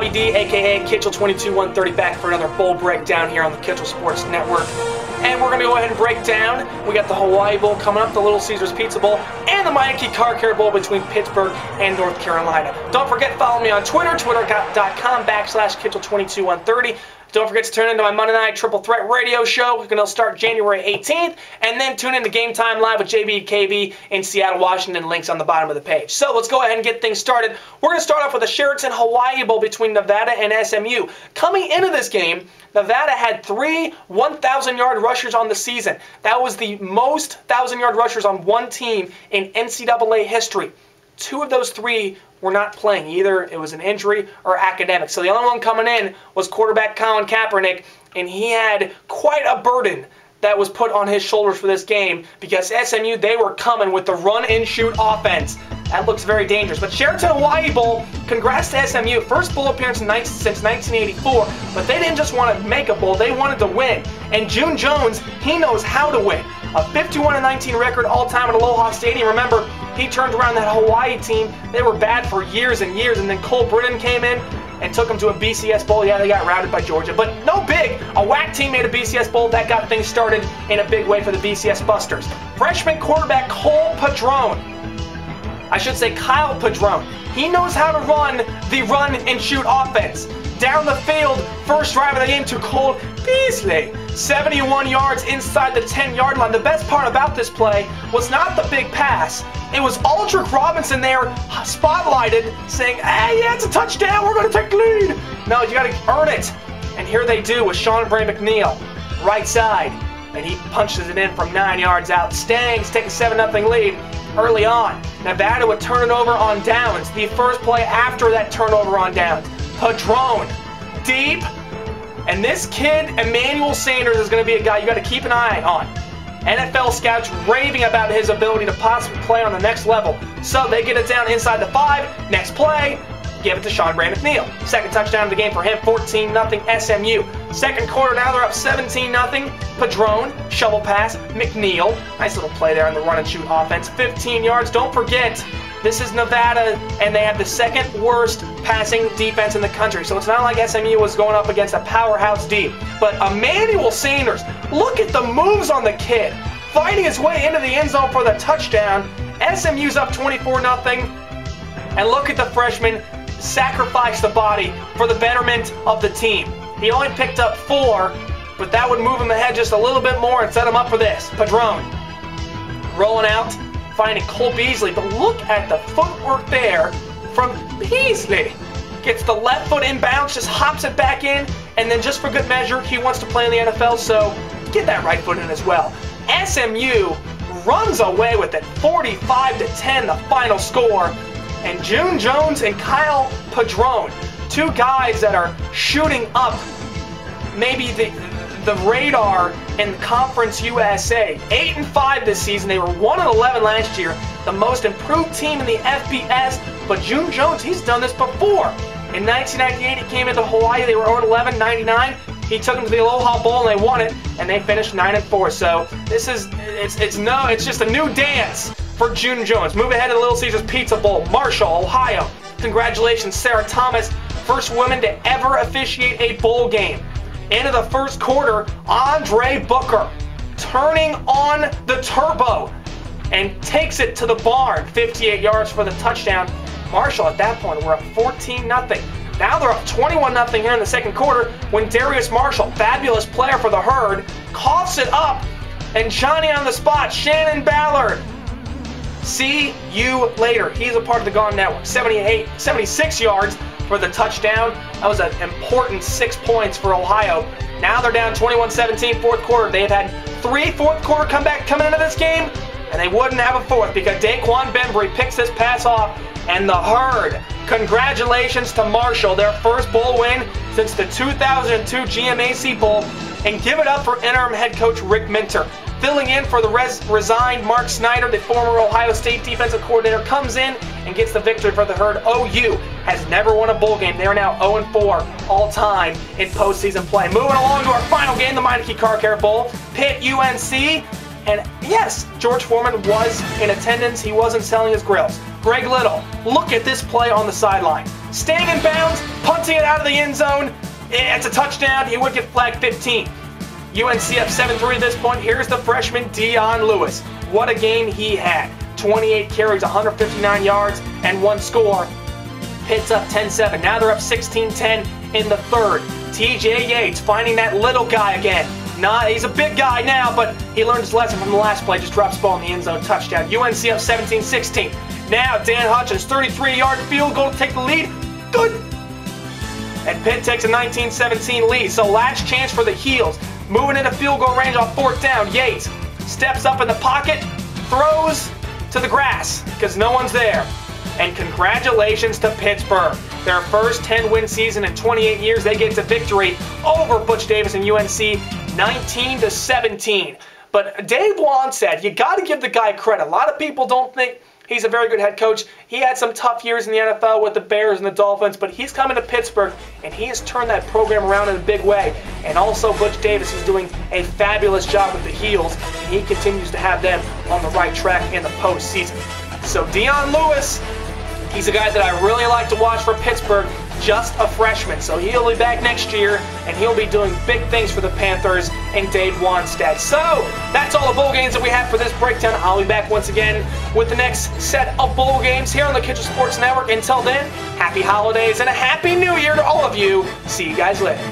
Bobby D, aka Kitchel 22-130, back for another bowl breakdown here on the Kitchel Sports Network. And we're going to go ahead and break down. We got the Hawaii Bowl coming up, the Little Caesars Pizza Bowl, and the Meineke Car Care Bowl between Pittsburgh and North Carolina. Don't forget, follow me on Twitter, twitter.com/Kitchel22-130. Don't forget to tune into my Monday Night Triple Threat radio show. We're going to start January 18th. And then tune into Game Time Live with JB and KB in Seattle, Washington. Links on the bottom of the page. So let's go ahead and get things started. We're going to start off with the Sheraton Hawaii Bowl between Nevada and SMU. Coming into this game, Nevada had 3 1,000-yard rushers on the season. That was the most 1,000-yard rushers on one team in NCAA history. 2 of those 3 were not playing. Either it was an injury or academic. So the only one coming in was quarterback Colin Kaepernick, and he had quite a burden that was put on his shoulders for this game because SMU, they were coming with the run-and-shoot offense. That looks very dangerous. But Sheraton Hawaii Bowl, congrats to SMU. First bowl appearance since 1984, but they didn't just want to make a bowl, they wanted to win. And June Jones, he knows how to win. A 51-19 record all-time at Aloha Stadium. Remember, he turned around that Hawaii team. They were bad for years and years, and then Cole Britton came in and took them to a BCS Bowl. Yeah, they got routed by Georgia, but no big. A WAC team made a BCS Bowl. That got things started in a big way for the BCS Busters. Freshman quarterback Kyle Padron. He knows how to run the run-and-shoot offense. Down the field, first drive of the game to Cole Beasley. 71 yards inside the 10-yard line. The best part about this play was not the big pass. It was Aldrick Robinson there, spotlighted, saying, hey, yeah, it's a touchdown, we're going to take the lead. No, you got to earn it. And here they do with Sean Bray McNeil, right side. And he punches it in from 9 yards out. Stangs take a 7-0 lead early on. Nevada would turn it over on downs. The first play after that turnover on downs. Padron, deep. And this kid, Emmanuel Sanders, is going to be a guy you got to keep an eye on. NFL scouts raving about his ability to possibly play on the next level. So they get it down inside the 5. Next play, give it to Sean Bray McNeil. Second touchdown of the game for him, 14-0 SMU. Second quarter, now they're up 17-0. Padron, shovel pass, McNeil. Nice little play there on the run-and-shoot offense. 15 yards. Don't forget, this is Nevada, and they have the second worst passing defense in the country. So it's not like SMU was going up against a powerhouse D. But Emmanuel Sanders, look at the moves on the kid. Fighting his way into the end zone for the touchdown. SMU's up 24-0. And look at the freshman sacrifice the body for the betterment of the team. He only picked up 4, but that would move him ahead just a little bit more and set him up for this. Padron rolling out, finding Cole Beasley, but look at the footwork there from Beasley. Gets the left foot inbounds, just hops it back in, and then just for good measure, he wants to play in the NFL, so get that right foot in as well. SMU runs away with it, 45-10, the final score. And June Jones and Kyle Padron, 2 guys that are shooting up maybe the radar in Conference USA. 8-5 this season. They were 1-11 last year. The most improved team in the FBS. But June Jones, he's done this before. In 1998, he came into Hawaii. They were 0-11, 99. He took them to the Aloha Bowl and they won it. And they finished 9-4. So this is it's just a new dance for June Jones. Move ahead to the Little Caesars Pizza Bowl, Marshall, Ohio. Congratulations, Sarah Thomas, first woman to ever officiate a bowl game. Into the first quarter, Andre Booker turning on the turbo and takes it to the barn. 58 yards for the touchdown. Marshall at that point were up 14-0. Now they're up 21-0 here in the second quarter when Darius Marshall, fabulous player for the Herd, coughs it up. And Johnny on the spot, Shannon Ballard. See you later. He's a part of the Gone Network. 76 yards for the touchdown. That was an important 6 points for Ohio. Now they're down 21-17 fourth quarter. They've had 3 fourth quarter comeback coming into this game, and they wouldn't have a fourth because Daquan Bembry picks this pass off, and the Herd. Congratulations to Marshall, their first bowl win since the 2002 GMAC Bowl, and give it up for interim head coach Rick Minter. Filling in for the resigned Mark Snyder, the former Ohio State defensive coordinator, comes in and gets the victory for the Herd. OU has never won a bowl game. They are now 0-4 all-time in postseason play. Moving along to our final game, the Meineke Car Care Bowl. Pitt UNC. And yes, George Foreman was in attendance. He wasn't selling his grills. Greg Little, look at this play on the sideline. staying in bounds, punting it out of the end zone. It's a touchdown. He would get flagged 15. UNC up 7-3 at this point. Here's the freshman Dion Lewis. What a game he had. 28 carries, 159 yards, and 1 score. Pitt's up 10-7. Now they're up 16-10 in the third. TJ Yates finding that little guy again. He's a big guy now, but he learned his lesson from the last play. Just drops the ball in the end zone, touchdown. UNC up 17-16. Now Dan Hutchins, 33-yard field goal to take the lead. Good. And Pitt takes a 19-17 lead. So last chance for the Heels. Moving into field goal range on 4th down. Yates steps up in the pocket, throws to the grass because no one's there. And congratulations to Pittsburgh. Their first 10-win season in 28 years. They get to victory over Butch Davis and UNC 19-17. But Dave Wannstedt, you got to give the guy credit. A lot of people don't think he's a very good head coach. He had some tough years in the NFL with the Bears and the Dolphins, but he's coming to Pittsburgh, and he has turned that program around in a big way. And also, Butch Davis is doing a fabulous job with the Heels, and he continues to have them on the right track in the postseason. So Dion Lewis, he's a guy that I really like to watch for Pittsburgh, just a freshman. So he'll be back next year, and he'll be doing big things for the Panthers and Dave Wannstedt. So that's all the bowl games that we have for this breakdown. I'll be back once again with the next set of bowl games here on the KITCHEL Sports Network. Until then, happy holidays and a happy new year to all of you. See you guys later.